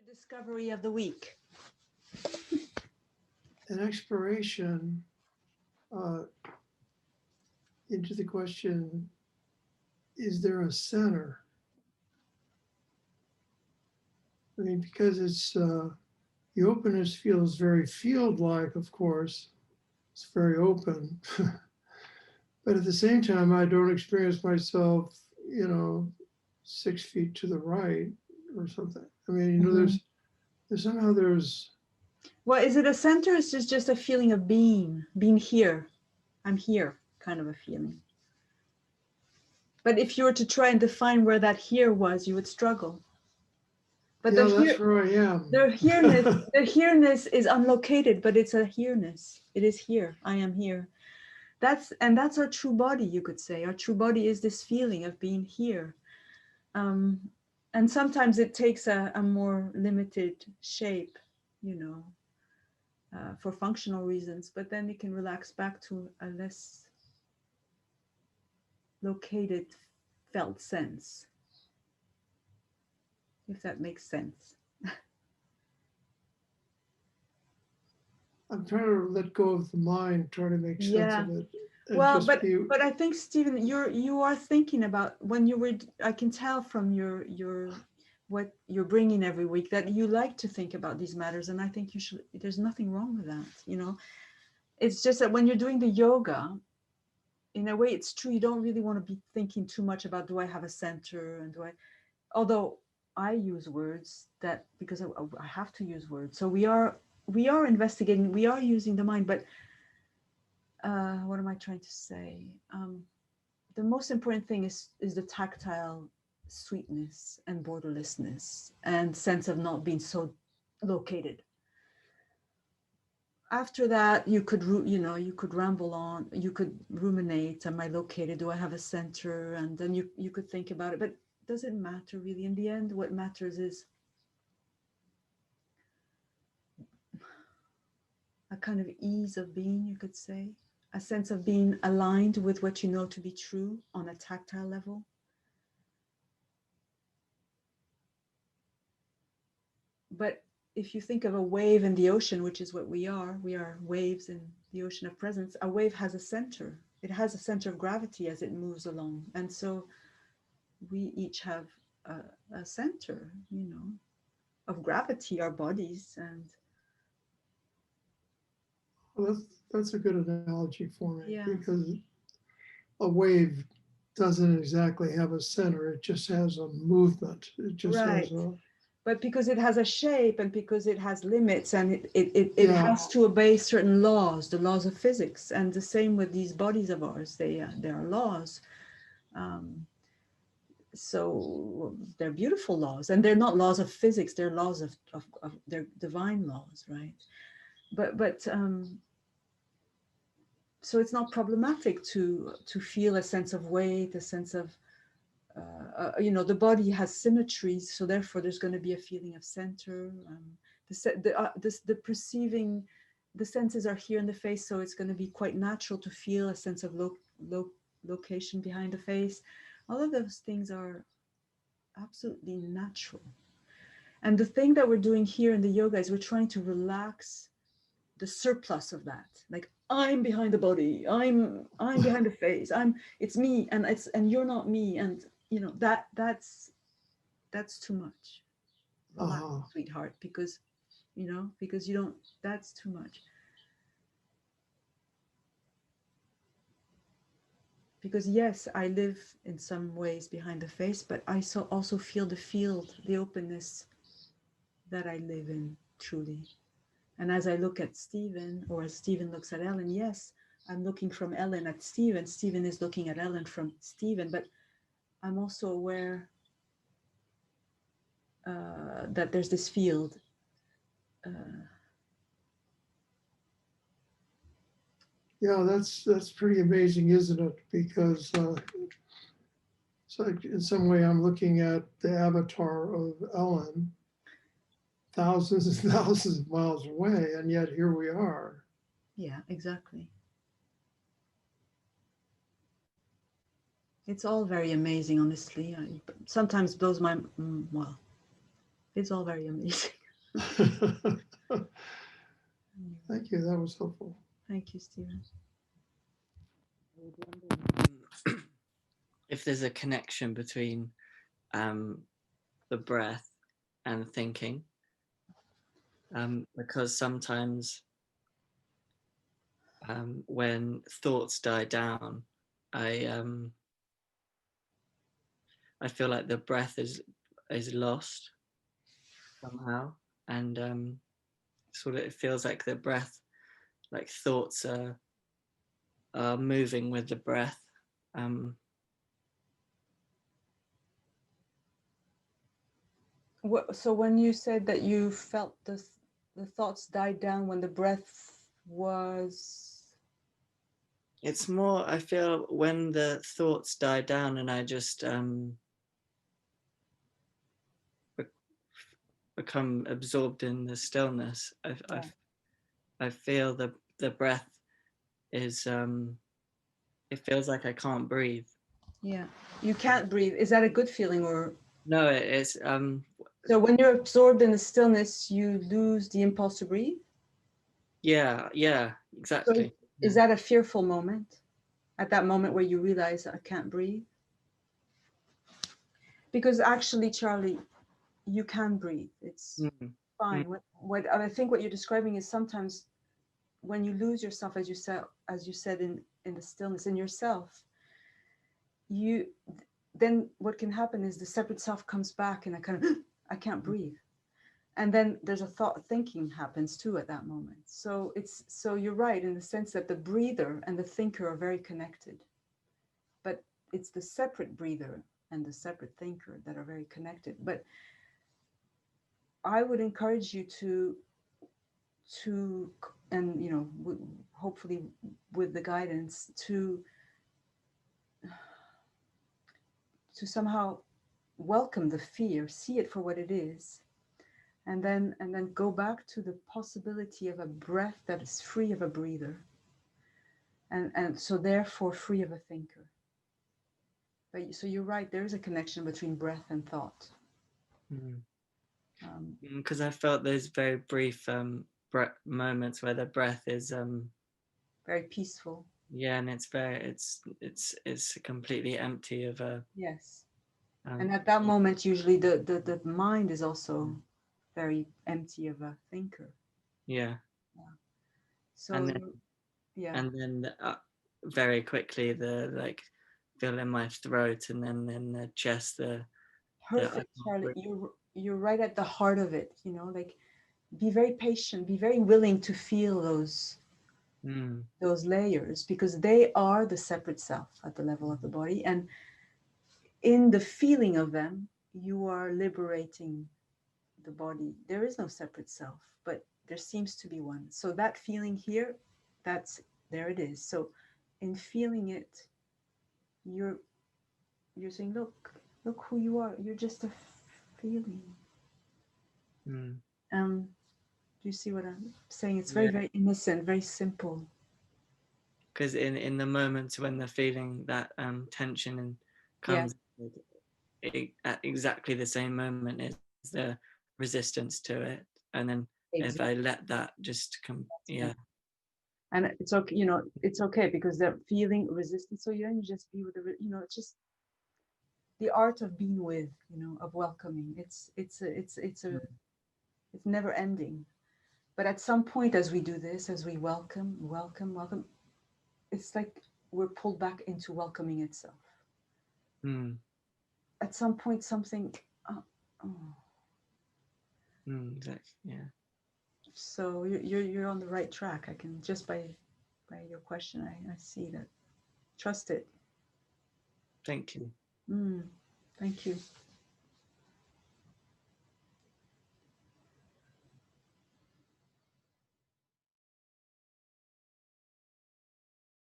Discovery of the week. An exploration into the question, is there a center? I mean, because it's, the openness feels very field-like, of course. It's very open. But at the same time, I don't experience myself, 6 feet to the right or something. I mean, there's Well, is it a center? It's just a feeling of being here. I'm here, kind of a feeling. But if you were to try and define where that here was, you would struggle. But yeah, that's where I am. the here-ness is unlocated, but it's a here-ness. It is here. I am here. That's our true body, you could say. Our true body is this feeling of being here. And sometimes it takes a more limited shape, for functional reasons, but then it can relax back to a less located felt sense, if that makes sense. I'm trying to let go of the mind, try to make sense of it. Well, but I think, Stephen, you are thinking about when you were. I can tell from your what you're bringing every week that you like to think about these matters, and I think you should. There's nothing wrong with that. It's just that when you're doing the yoga, in a way, it's true. You don't really want to be thinking too much about, do I have a center, and do I? Although I use words that because I have to use words. So we are investigating. We are using the mind, but. What am I trying to say? The most important thing is the tactile sweetness and borderlessness and sense of not being so located. After that, you could ramble on, you could ruminate, am I located, do I have a center? And then you could think about it, but does it matter really? In the end, what matters is a kind of ease of being, you could say. A sense of being aligned with what you know to be true on a tactile level. But if you think of a wave in the ocean, which is what we are waves in the ocean of presence. A wave has a center. It has a center of gravity as it moves along. And so we each have a center, of gravity, our bodies. And Well, that's a good analogy for me, yeah. Because a wave doesn't exactly have a center, it just has a movement. It just has a. But because it has a shape and because it has limits and it has to obey certain laws, the laws of physics, and the same with these bodies of ours, there are laws. So they're beautiful laws, and they're not laws of physics, they're laws of they're divine laws, right? But so it's not problematic to feel a sense of weight, a sense of the body has symmetries, so therefore there's going to be a feeling of center. The perceiving, the senses are here in the face, so it's going to be quite natural to feel a sense of location behind the face. All of those things are absolutely natural. And the thing that we're doing here in the yoga is we're trying to relax the surplus of that. Like, I'm behind the body, I'm behind the face, it's me, and you're not me, and that's too much. Relax, sweetheart, because you don't, that's too much. Because yes, I live in some ways behind the face, but I also feel the field, the openness that I live in truly. And as I look at Stephen, or as Stephen looks at Ellen, yes, I'm looking from Ellen at Stephen. Stephen is looking at Ellen from Stephen, but I'm also aware that there's this field. Yeah, that's pretty amazing, isn't it? Because so in some way I'm looking at the avatar of Ellen, thousands and thousands of miles away, and yet here we are. Yeah, exactly. It's all very amazing, honestly. Sometimes blows my, well, it's all very amazing. Thank you, that was helpful. Thank you, Stephen. If there's a connection between the breath and thinking, because sometimes when thoughts die down, I feel like the breath is lost somehow, and sort of it feels like the breath, like thoughts are moving with the breath. So when you said that you felt the thoughts died down when the breath was, It's more, I feel when the thoughts die down and I just become absorbed in the stillness, I feel the breath is, it feels like I can't breathe. yeah, you can't breathe. Is that a good feeling? Or no, it's so when you're absorbed in the stillness, you lose the impulse to breathe? yeah, exactly. So is that a fearful moment? At that moment where you realize I can't breathe? Because actually, Charlie, you can breathe. It's fine. What I think what you're describing is sometimes when you lose yourself, as you said in the stillness in yourself, then what can happen is the separate self comes back and I can't breathe. And then there's a thinking happens too at that moment. So you're right in the sense that the breather and the thinker are very connected, but it's the separate breather and the separate thinker that are very connected. But I would encourage you to and hopefully with the guidance to somehow welcome the fear, see it for what it is, and then go back to the possibility of a breath that is free of a breather, and so therefore free of a thinker. But so you're right, there is a connection between breath and thought. Because I felt those very brief moments where the breath is very peaceful. Yeah, and it's completely empty of a. Yes. And at that moment, usually the mind is also Mm. very empty of a thinker. Yeah. So and then, and then very quickly the like feel in my throat, and then in the chest perfect, Charlie. You're right at the heart of it. Like be very patient, be very willing to feel those layers, because they are the separate self at the level of the body, and in the feeling of them you are liberating the body. There is no separate self, but there seems to be one. So that feeling here, there it is. So in feeling it, you're saying, look who you are. You're just a feeling. Do you see what I'm saying? It's very, very innocent, very simple. Because in the moments when the feeling that tension and comes, at exactly the same moment is the resistance to it, and then if I let that just come, and it's okay, it's okay, because they're feeling resistance, so you just be with it's just the art of being with, of welcoming. It's never ending. But at some point, as we do this, as we welcome, it's like we're pulled back into welcoming itself. At some point, something. Yeah. So you're on the right track. I can just by your question, I see that. Trust it. Thank you. Thank you.